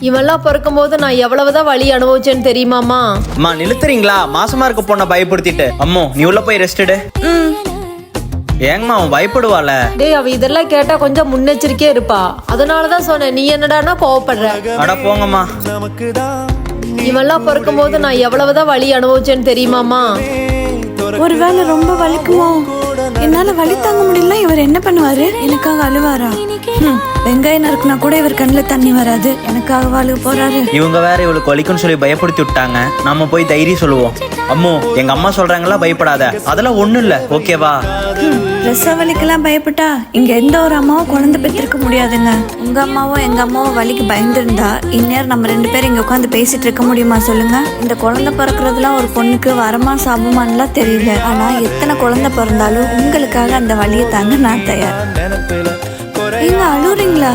இவெல்லாம் பிறக்கும் போது நான் எவ்வளவுதான் வலி அனுபவிச்சேன்னு தெரியுமாமா? அம்மா நிறுத்துறீங்களா? மாசமா இருக்க பொண்ணை பயப்படுத்திட்டு. அம்மோ நீ உள்ள போய் ரெஸ்ட் எடு. ஏங்கம்மா அவன் பயப்படுவாள? டேய் அவ இதெல்லாம் கேட்டா கொஞ்சம் முன்னெச்சரிக்கையா இருப்பா. அதனாலதான் சொன்னேன். நீ என்னடானா கோவப்படுற? அட போங்கம்மா. இவெல்லாம் பிறக்கும் போது நான் எவ்வளவுதான் வலி அனுபவிச்சேன்னு தெரியுமாமா? ஒருவேளை ரொம்ப வலிக்குமோ? என்னால வலி தாங்க முடியல. இவர் என்ன பண்ணுவாரு? எனக்காக அழுவாரா? வெங்காயம் நறுக்குனா கூட இவர் கண்ணுல தண்ணி வராது, எனக்காக அழுக போறாரு. இவங்க வேற இவளுக்கு வலிக்குன்னு சொல்லி பயப்படுத்தி விட்டாங்க. நம்ம போய் தைரியம் சொல்லுவோம். அம்மோ எங்க அம்மா சொல்றாங்களா பயப்படாத, அதெல்லாம் ஒண்ணும் இல்ல, ஓகேவா? ரச வலிக்கெல்லாம் பயப்பட்டா இங்க எந்த ஒரு அம்மாவும் குழந்தை பெற்றிருக்க முடியாதுங்க. உங்க அம்மாவும் எங்க அம்மாவும் வலிக்கு பயந்துருந்தா இந்நேரம் நம்ம 2 பேரும் இங்க உட்காந்து பேசிட்டு இருக்க முடியுமா சொல்லுங்க? இந்த குழந்தை பிறக்கிறதுலாம் ஒரு பொண்ணுக்கு வரமா சாபமானலாம் தெரியல. ஆனா எத்தனை குழந்தை பிறந்தாலும் உங்களுக்காக அந்த வலியை தாங்க நான் தயார். நீங்க அழுறீங்களா?